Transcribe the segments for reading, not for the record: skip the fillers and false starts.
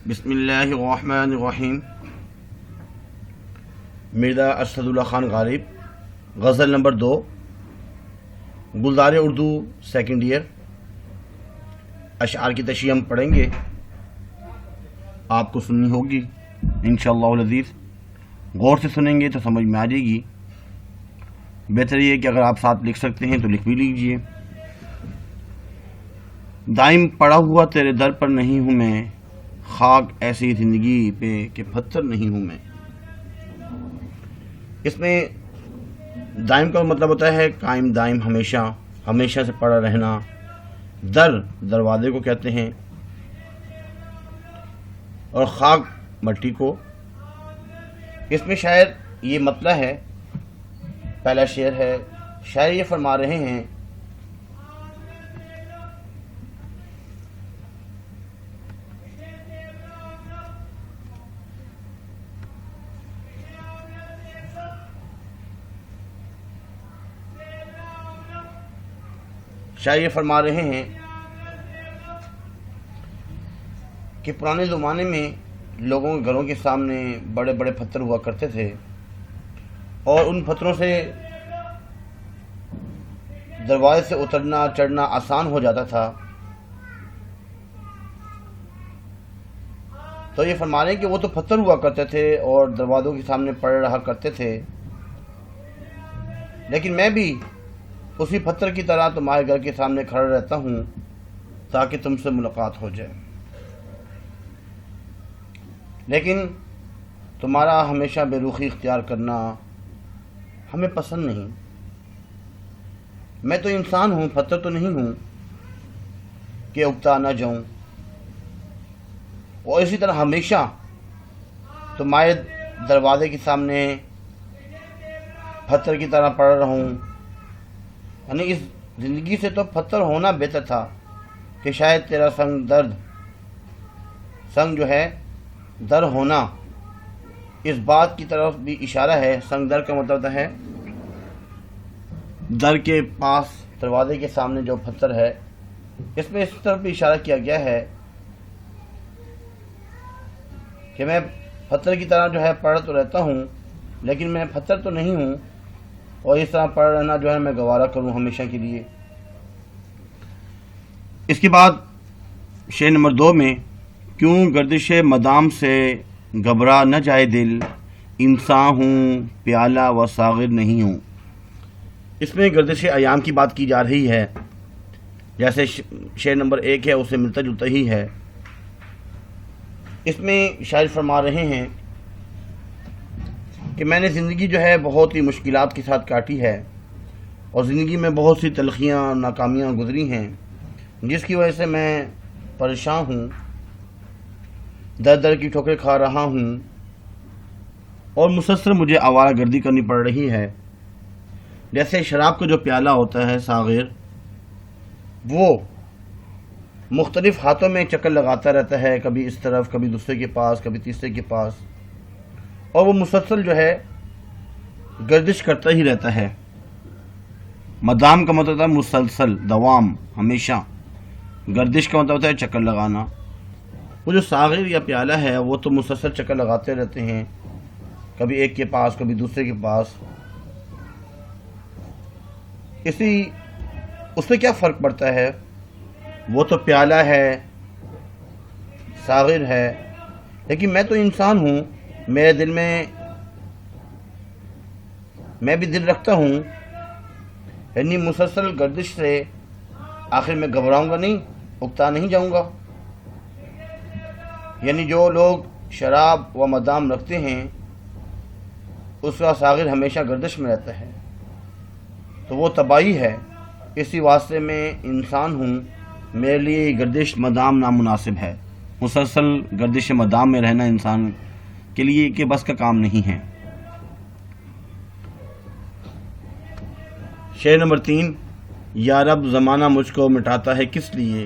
بسم اللہ الرحمن الرحیم۔ مرزا اسد اللہ خان غالب، غزل نمبر 2، گلزار اردو سیکنڈ ایئر۔ اشعار کی تشریح ہم پڑھیں گے، آپ کو سننی ہوگی انشاءاللہ العزیز۔ غور سے سنیں گے تو سمجھ میں آ جائے گی۔ بہتر یہ کہ اگر آپ ساتھ لکھ سکتے ہیں تو لکھ بھی لیجئے۔ دائم پڑا ہوا تیرے در پر نہیں ہوں میں، خاک ایسی زندگی پہ کہ پتھر نہیں ہوں میں۔ اس میں دائم کا مطلب ہوتا ہے قائم دائم، ہمیشہ ہمیشہ سے پڑا رہنا۔ دروازے کو کہتے ہیں، اور خاک مٹی کو۔ اس میں شاعر یہ مطلب ہے، پہلا شعر ہے، شاعر یہ فرما رہے ہیں کہ پرانے زمانے میں لوگوں کے گھروں کے سامنے بڑے بڑے پتھر ہوا کرتے تھے، اور ان پتھروں سے دروازے سے اترنا چڑھنا آسان ہو جاتا تھا۔ تو یہ فرما رہے ہیں کہ وہ تو پتھر ہوا کرتے تھے اور دروازوں کے سامنے پڑے رہا کرتے تھے، لیکن میں بھی اسی پتھر کی طرح تمہارے گھر کے سامنے کھڑا رہتا ہوں تاکہ تم سے ملاقات ہو جائے، لیکن تمہارا ہمیشہ بے رخی اختیار کرنا ہمیں پسند نہیں۔ میں تو انسان ہوں، پتھر تو نہیں ہوں کہ اکتا نہ جاؤں، اور اسی طرح ہمیشہ تمہارے دروازے کے سامنے پتھر کی طرح پڑا رہوں۔ یعنی اس زندگی سے تو پتھر ہونا بہتر تھا، کہ شاید تیرا سنگ جو ہے در ہونا، اس بات کی طرف بھی اشارہ ہے۔ سنگ در کا مطلب ہے در کے پاس، دروازے کے سامنے جو پتھر ہے، اس میں اس طرف بھی اشارہ کیا گیا ہے کہ میں پتھر کی طرح جو ہے پڑا تو رہتا ہوں، لیکن میں پتھر تو نہیں ہوں، اور اس طرح پڑا رہنا جو ہے میں گوارا کروں ہمیشہ کے لیے۔ اس کے بعد شعر نمبر 2 میں، کیوں گردش مدام سے گھبرا نہ جائے دل، انسان ہوں پیالہ و ساغر نہیں ہوں۔ اس میں گردش ایام کی بات کی جا رہی ہے، جیسے شعر نمبر 1 ہے اسے ملتا جلتا ہی ہے۔ اس میں شاعر فرما رہے ہیں کہ میں نے زندگی جو ہے بہت ہی مشکلات کے ساتھ کاٹی ہے، اور زندگی میں بہت سی تلخیاں ناکامیاں گزری ہیں، جس کی وجہ سے میں پریشان ہوں، در در کی ٹھوکریں کھا رہا ہوں، اور مسلسل مجھے آوارہ گردی کرنی پڑ رہی ہے۔ جیسے شراب کا جو پیالہ ہوتا ہے ساغر، وہ مختلف ہاتھوں میں چکر لگاتا رہتا ہے، کبھی اس طرف، کبھی دوسرے کے پاس، کبھی تیسرے کے پاس، اور وہ مسلسل جو ہے گردش کرتا ہی رہتا ہے۔ مدام کا مطلب ہے مسلسل، دوام، ہمیشہ۔ گردش کا مطلب ہے چکر لگانا۔ وہ جو ساغر یا پیالہ ہے وہ تو مسلسل چکر لگاتے رہتے ہیں، کبھی ایک کے پاس، کبھی دوسرے کے پاس۔ اس سے کیا فرق پڑتا ہے؟ وہ تو پیالہ ہے، ساغر ہے، لیکن میں تو انسان ہوں، میرے دل میں بھی دل رکھتا ہوں، یعنی مسلسل گردش سے آخر میں گھبراؤں گا نہیں، اکتا نہیں جاؤں گا۔ یعنی جو لوگ شراب و مدام رکھتے ہیں، اس کا ساغر ہمیشہ گردش میں رہتا ہے، تو وہ تباہی ہے۔ اسی واسطے میں انسان ہوں، میرے لیے گردش مدام نامناسب ہے۔ مسلسل گردش مدام میں رہنا انسان کے لیے کہ بس کا کام نہیں ہے۔ شعر نمبر 3، یا رب زمانہ مجھ کو مٹاتا ہے کس لیے،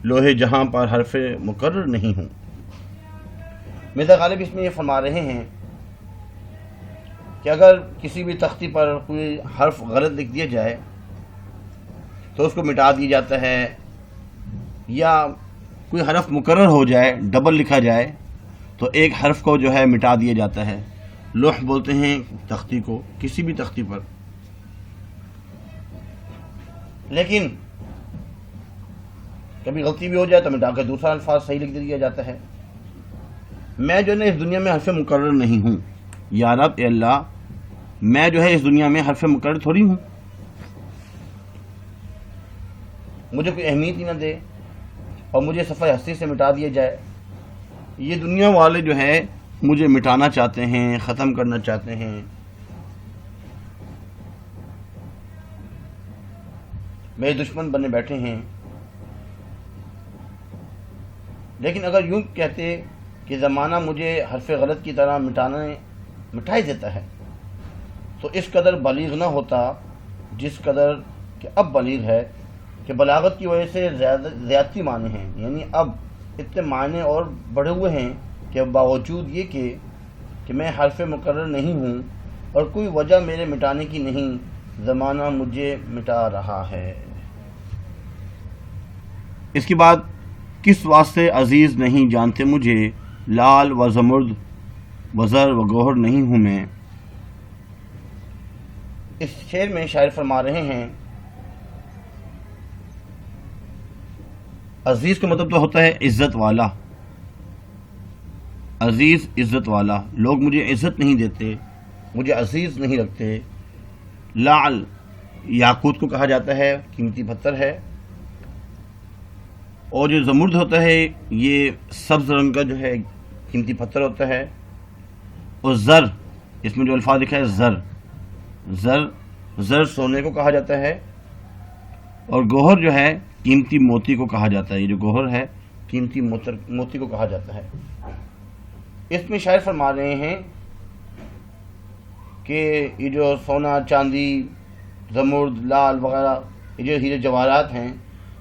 لوہے جہاں پر حرف مقرر نہیں ہوں۔ مرزا غالب اس میں یہ فرما رہے ہیں کہ اگر کسی بھی تختی پر کوئی حرف غلط لکھ دیا جائے تو اس کو مٹا دیا جاتا ہے، یا کوئی حرف مکرر ہو جائے، ڈبل لکھا جائے، تو ایک حرف کو جو ہے مٹا دیا جاتا ہے۔ لوح بولتے ہیں تختی کو، کسی بھی تختی پر۔ لیکن کبھی غلطی بھی ہو جائے تو مٹا کے دوسرا الفاظ صحیح لکھ دیا جاتا ہے۔ میں جو ہے اس دنیا میں حرف مکرر نہیں ہوں، یا رب اے اللہ، میں جو ہے اس دنیا میں حرف مکرر تھوڑی ہوں، مجھے کوئی اہمیت ہی نہ دے اور مجھے صفحہ ہستی سے مٹا دیا جائے۔ یہ دنیا والے جو ہے مجھے مٹانا چاہتے ہیں، ختم کرنا چاہتے ہیں۔ میرے دشمن بنے بیٹھے ہیں۔ لیکن اگر یوں کہتے کہ زمانہ مجھے حرف غلط کی طرح مٹائی دیتا ہے تو اس قدر بلیغ نہ ہوتا جس قدر کہ اب بلیغ ہے، کہ بلاغت کی وجہ سے زیادتی معنی ہیں، یعنی اب اتنے معنی اور بڑھے ہوئے ہیں کہ باوجود یہ کہ میں حرف مقرر نہیں ہوں اور کوئی وجہ میرے مٹانے کی نہیں، زمانہ مجھے مٹا رہا ہے۔ اس کے بعد کس واسطے عزیز نہیں جانتے مجھے، لال و زمرد و زر و گوہر نہیں ہوں میں۔ اس شعر میں شاعر فرما رہے ہیں عزیز کا مطلب تو ہوتا ہے عزت والا، عزیز عزت والا۔ لوگ مجھے عزت نہیں دیتے، مجھے عزیز نہیں رکھتے۔ لعل یاقوت کو کہا جاتا ہے، قیمتی پتھر ہے، اور جو زمرد ہوتا ہے یہ سبز رنگ کا جو ہے قیمتی پتھر ہوتا ہے، اور زر، اس میں جو الفاظ لکھا ہے زر سونے کو کہا جاتا ہے، اور گوہر جو ہے قیمتی موتی کو کہا جاتا ہے۔ یہ جو گوہر ہے قیمتی موتی کو کہا جاتا ہے۔ اس میں شاعر فرما رہے ہیں کہ یہ جو سونا، چاندی، زمرد، لال وغیرہ، یہ جو ہیرے جواہرات ہیں،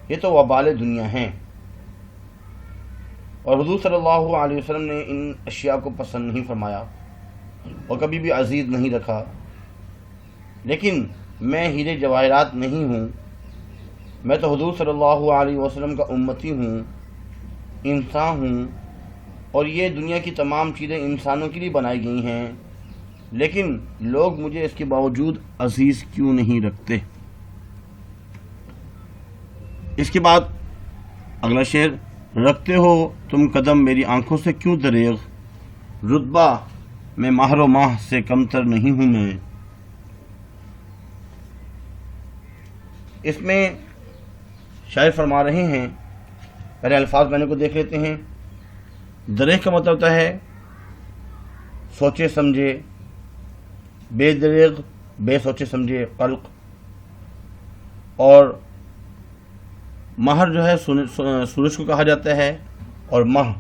یہ تو وبال دنیا ہیں، اور حضور صلی اللہ علیہ وسلم نے ان اشیاء کو پسند نہیں فرمایا اور کبھی بھی عزیز نہیں رکھا۔ لیکن میں ہیرے جواہرات نہیں ہوں، میں تو حضور صلی اللہ علیہ وسلم کا امتی ہوں، انسان ہوں، اور یہ دنیا کی تمام چیزیں انسانوں کے لیے بنائی گئی ہیں، لیکن لوگ مجھے اس کے باوجود عزیز کیوں نہیں رکھتے۔ اس کے بعد اگلا شعر، رکھتے ہو تم قدم میری آنکھوں سے کیوں دریغ، رتبہ میں مہر و ماہ سے کمتر نہیں ہوں میں۔ اس میں شاعر فرما رہے ہیں، پہلے الفاظ میں نے کو دیکھ لیتے ہیں۔ دریغ کا مطلب ہوتا ہے سوچے سمجھے، بے دریغ بے سوچے سمجھے قلق، اور مہر جو ہے سورج کو کہا جاتا ہے، اور ماہ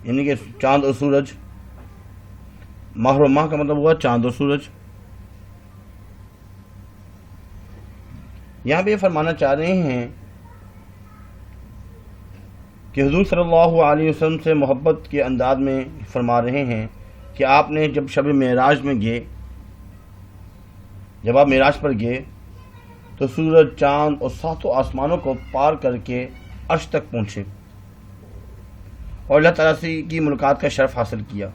یعنی کہ چاند اور سورج۔ مہر و ماہ کا مطلب ہوا چاند اور سورج۔ یہاں پہ یہ فرمانا چاہ رہے ہیں کہ حضور صلی اللہ علیہ وسلم سے محبت کے انداز میں فرما رہے ہیں کہ آپ نے جب شب معراج میں گئے، جب آپ معراج پر گئے تو سورج، چاند اور ساتوں آسمانوں کو پار کر کے عرش تک پہنچے اور اللہ تعالیٰ سے کی ملاقات کا شرف حاصل کیا۔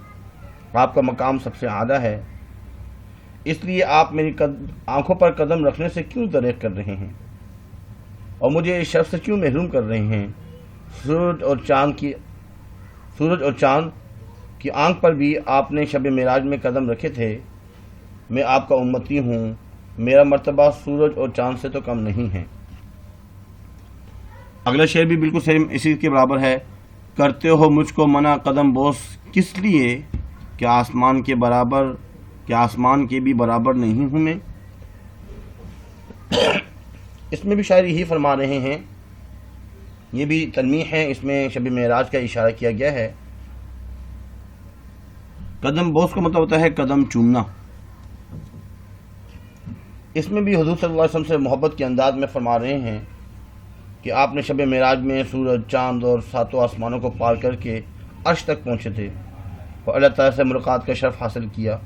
آپ کا مقام سب سے اعلیٰ ہے، اس لیے آپ میری آنکھوں پر قدم رکھنے سے کیوں دریغ کر رہے ہیں اور مجھے اس شرف سے کیوں محروم کر رہے ہیں۔ سورج اور چاند کی آنکھ پر بھی آپ نے شب معراج میں قدم رکھے تھے۔ میں آپ کا امتی ہوں، میرا مرتبہ سورج اور چاند سے تو کم نہیں ہے۔ اگلا شعر بھی بالکل سیم اسی کے برابر ہے، کرتے ہو مجھ کو منع قدم بوس کس لیے، کہ آسمان کے بھی برابر نہیں ہوں میں۔ اس میں بھی شاعر یہی فرما رہے ہیں، یہ بھی تلمیح ہے، اس میں شب معراج کا اشارہ کیا گیا ہے۔ قدم بوس کا مطلب ہوتا ہے قدم چومنا۔ اس میں بھی حضور صلی اللہ علیہ وسلم سے محبت کے انداز میں فرما رہے ہیں کہ آپ نے شب معراج میں سورج، چاند اور ساتوں آسمانوں کو پار کر کے عرش تک پہنچے تھے اور اللہ تعالیٰ سے ملاقات کا شرف حاصل کیا۔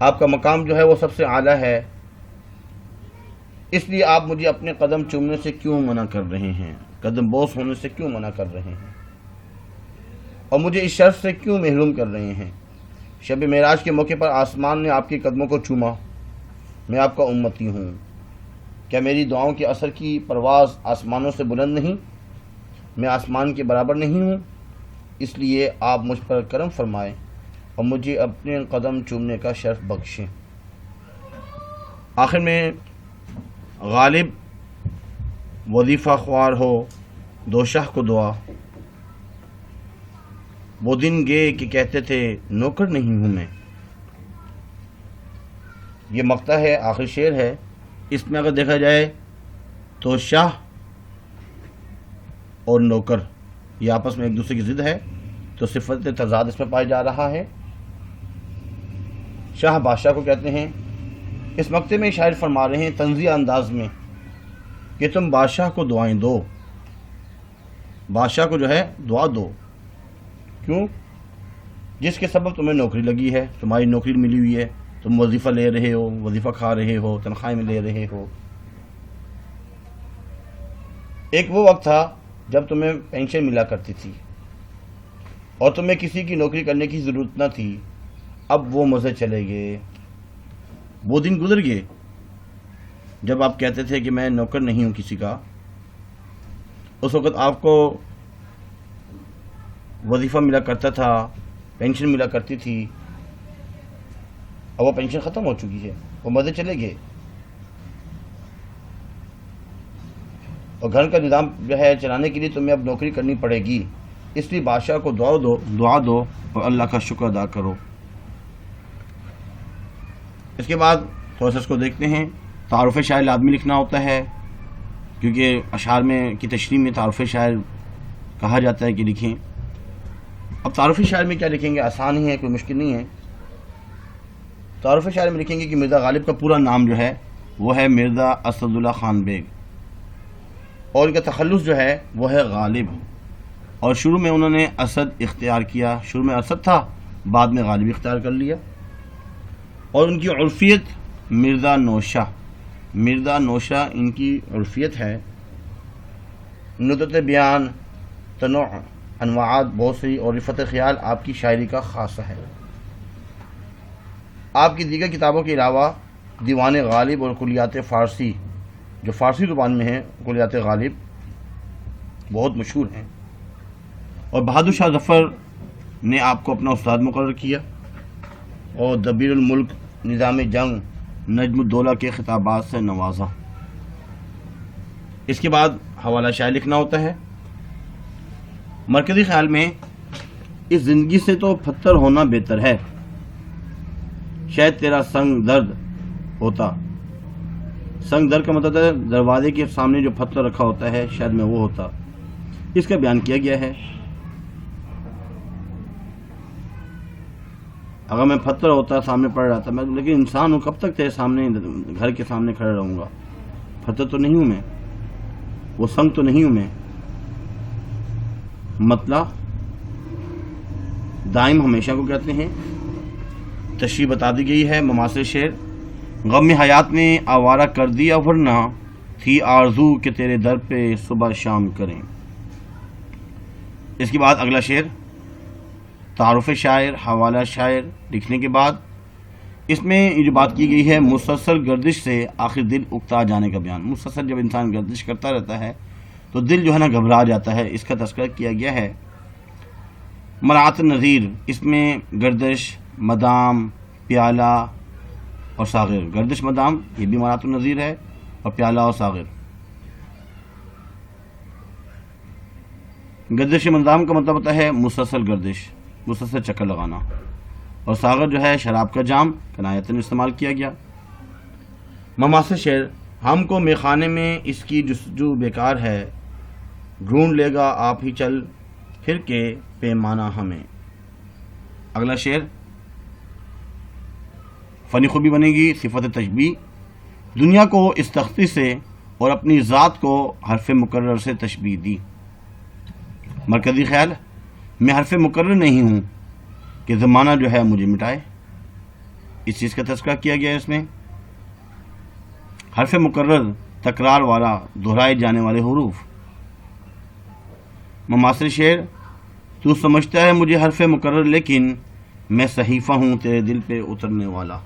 آپ کا مقام جو ہے وہ سب سے اعلیٰ ہے، اس لیے آپ مجھے اپنے قدم چومنے سے کیوں منع کر رہے ہیں، قدم بوس ہونے سے کیوں منع کر رہے ہیں، اور مجھے اس شرف سے کیوں محروم کر رہے ہیں؟ شب معراج کے موقع پر آسمان نے آپ کے قدموں کو چوما، میں آپ کا امتی ہوں، کیا میری دعاؤں کے اثر کی پرواز آسمانوں سے بلند نہیں؟ میں آسمان کے برابر نہیں ہوں؟ اس لیے آپ مجھ پر کرم فرمائیں اور مجھے اپنے قدم چومنے کا شرف بخشیں۔ آخر میں غالب وظیفہ خوار ہو دو شاہ کو دعا، وہ دن گئے کہ کہتے تھے نوکر نہیں ہوں میں۔ یہ مقطع ہے، آخر شعر ہے۔ اس میں اگر دیکھا جائے تو شاہ اور نوکر یہ آپس میں ایک دوسرے کی ضد ہے، تو صفت تضاد اس میں پایا جا رہا ہے۔ شاہ بادشاہ کو کہتے ہیں۔ اس مقطع میں شاعر فرما رہے ہیں طنزیہ انداز میں کہ تم بادشاہ کو دعائیں دو، بادشاہ کو جو ہے دعا دو، کیوں؟ جس کے سبب تمہیں نوکری لگی ہے، تمہاری نوکری ملی ہوئی ہے، تم وظیفہ لے رہے ہو، وظیفہ کھا رہے ہو، تنخواہیں میں لے رہے ہو۔ ایک وہ وقت تھا جب تمہیں پینشن ملا کرتی تھی اور تمہیں کسی کی نوکری کرنے کی ضرورت نہ تھی، اب وہ مزے چلے گئے، وہ دن گزر گئے جب آپ کہتے تھے کہ میں نوکر نہیں ہوں کسی کا۔ اس وقت آپ کو وظیفہ ملا کرتا تھا، پینشن ملا کرتی تھی، اب وہ پینشن ختم ہو چکی ہے، وہ مزے چلے گئے، اور گھر کا نظام جو ہے چلانے کے لیے تمہیں اب نوکری کرنی پڑے گی۔ اس لیے بادشاہ کو دعا دو اور اللہ کا شکر ادا کرو۔ اس کے بعد تھوڑا سا اس کو دیکھتے ہیں۔ تعارف شاعر لازمی لکھنا ہوتا ہے، کیونکہ اشعار میں کی تشریح میں تعارف شاعر کہا جاتا ہے کہ لکھیں۔ اب تعارف شاعر میں کیا لکھیں گے؟ آسان ہی ہے، کوئی مشکل نہیں ہے۔ تعارف شاعر میں لکھیں گے کہ مرزا غالب کا پورا نام جو ہے وہ ہے مرزا اسد اللہ خان بیگ، اور ان کا تخلص جو ہے وہ ہے غالب، اور شروع میں انہوں نے اسد اختیار کیا، شروع میں اسد تھا، بعد میں غالب اختیار کر لیا۔ اور ان کی عرفیت مرزا نوشہ، مرزا نوشہ ان کی عرفیت ہے۔ ندرت بیان، تنوع، انواعات بہت سی، اور رفت خیال آپ کی شاعری کا خاصہ ہے۔ آپ کی دیگر کتابوں کے علاوہ دیوان غالب اور کلیات فارسی، جو فارسی زبان میں ہیں، کلیات غالب بہت مشہور ہیں، اور بہادر شاہ ظفر نے آپ کو اپنا استاد مقرر کیا اور دبیر الملک، نظام جنگ، نجم الدولہ کے خطابات سے نوازا۔ اس کے بعد حوالہ شاعر لکھنا ہوتا ہے۔ مرکزی خیال میں اس زندگی سے تو پتھر ہونا بہتر ہے، شاید تیرا سنگ درد ہوتا۔ سنگ درد کا مطلب ہے دروازے کے سامنے جو پتھر رکھا ہوتا ہے، شاید میں وہ ہوتا۔ اس کا بیان کیا گیا ہے، اگر میں پتھر ہوتا سامنے پڑ رہا تھا میں، لیکن انسان ہوں، کب تک تیرے سامنے گھر کے سامنے کھڑا رہوں گا؟ پتھر تو نہیں ہوں میں، وہ سنگ تو نہیں ہوں میں۔ مطلب دائم ہمیشہ کو کہتے ہیں۔ تشریح بتا دی گئی ہے۔ مماثل شعر: غم حیات نے آوارہ کر دیا ورنہ تھی آرزو کہ تیرے در پہ صبح شام کریں۔ اس کے بعد اگلا شعر تعارف شاعر، حوالہ شاعر لکھنے کے بعد اس میں یہ جو بات کی گئی ہے مسلسل گردش سے آخر دل اکتا جانے کا بیان۔ مسلسل جب انسان گردش کرتا رہتا ہے تو دل جو ہے نا گھبرا جاتا ہے، اس کا تذکرہ کیا گیا ہے۔ مرات نظیر، اس میں گردش، مدام، پیالہ اور ساغر۔ گردش، مدام یہ بھی مرات النظیر ہے، اور پیالہ اور ساغر۔ گردش مدام کا مطلب ہوتا ہے مسلسل گردش، مسلسل چکر لگانا، اور ساغر جو ہے شراب کا جام، کنایتاً استعمال کیا گیا۔ مماثل شعر: ہم کو میخانے میں اس کی جستجو بیکار ہے، ڈھونڈ لے گا آپ ہی چل پھر کے پیمانہ ہمیں۔ اگلا شعر فنی خوبی بنے گی، صفت تشبیہ: دنیا کو اس تختی سے اور اپنی ذات کو حرف مکرر سے تشبیہ دی۔ مرکزی خیال: میں حرف مکرر نہیں ہوں کہ زمانہ جو ہے مجھے مٹائے، اس چیز کا تذکرہ کیا گیا ہے اس میں۔ حرف مکرر تکرار والا دہرائے جانے والے حروف. مماثل شعر. تو سمجھتا ہے مجھے حرف مکرر لیکن میں صحیفہ ہوں تیرے دل پہ اترنے والا.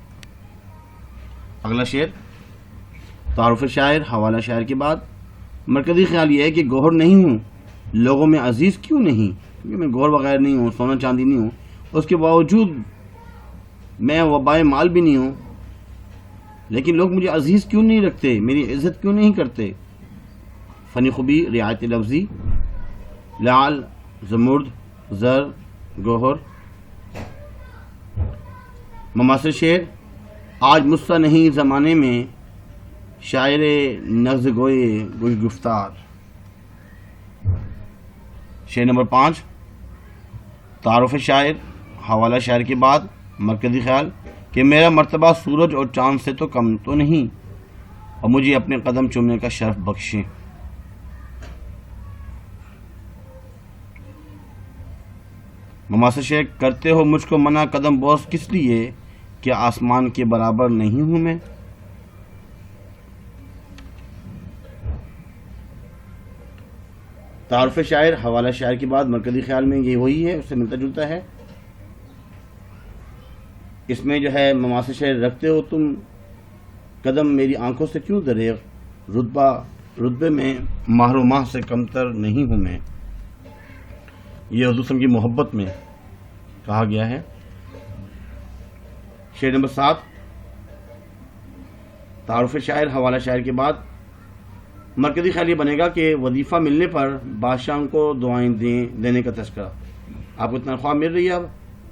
اگلا شعر. تعارف شاعر حوالہ شاعر کے بعد مرکزی خیال یہ ہے کہ گوہر نہیں ہوں لوگوں میں عزیز کیوں نہیں، کیونکہ میں گوہر وغیرہ نہیں ہوں، سونا چاندی نہیں ہوں، اس کے باوجود میں وبائے مال بھی نہیں ہوں، لیکن لوگ مجھے عزیز کیوں نہیں رکھتے، میری عزت کیوں نہیں کرتے. فنی خوبی رعایت لفظی. لعل زمرد زر گوہر. مماثل شعر. آج مجھ سا نہیں زمانے میں شاعر نغز گوئے گوش گفتار. شعر نمبر 5. تعارف شاعر حوالہ شاعر کے بعد مرکزی خیال کہ میرا مرتبہ سورج اور چاند سے تو کم تو نہیں اور مجھے اپنے قدم چومنے کا شرف بخشیں. مماثل شعر. کرتے ہو مجھ کو منع قدم بوس کس لیے کہ آسمان کے برابر نہیں ہوں میں. تعارف شاعر حوالہ شاعر کے بعد مرکزی خیال میں یہ وہی ہے، اس سے ملتا جلتا ہے. اس میں جو ہے مماثل شعر. رکھتے ہو تم قدم میری آنکھوں سے کیوں دریغ، رتبے میں ماہر و ماہ سے کمتر نہیں ہوں میں. یہ حضور صلی اللہ علیہ وسلم کی محبت میں کہا گیا ہے. شعر نمبر 7. تعارف شاعر حوالہ شاعر کے بعد مرکزی خیال یہ بنے گا کہ وظیفہ ملنے پر بادشاہوں کو دعائیں دینے کا تذکرہ. آپ کو تنخواہ مل رہی ہے، اب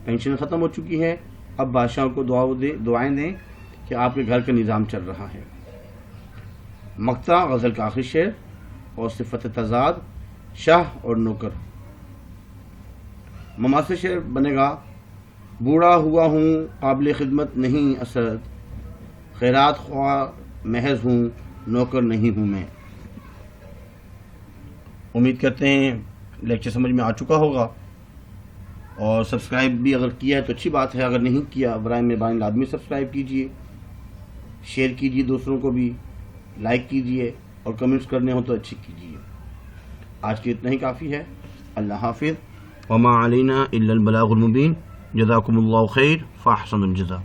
پینشن ختم ہو چکی ہے، اب بادشاہوں کو دعائیں دیں کہ آپ کے گھر کا نظام چل رہا ہے. مقطع غزل کا آخری شعر اور صفت تضاد شاہ اور نوکر. مماثل شعر بنے گا. بوڑھا ہوا ہوں قابل خدمت نہیں اسد، خیرات خواہ محض ہوں نوکر نہیں ہوں میں. امید کرتے ہیں لیکچر سمجھ میں آ چکا ہوگا، اور سبسکرائب بھی اگر کیا ہے تو اچھی بات ہے، اگر نہیں کیا برائے مہربانی لازمی سبسکرائب کیجئے، شیئر کیجئے، دوسروں کو بھی لائک کیجئے، اور کمنٹس کرنے ہوں تو اچھی کیجئے. آج کے اتنا ہی کافی ہے. اللہ حافظ. وما علینا الا البلاغ المبین. جزاکم اللہ خیر فاحسن الجزاء.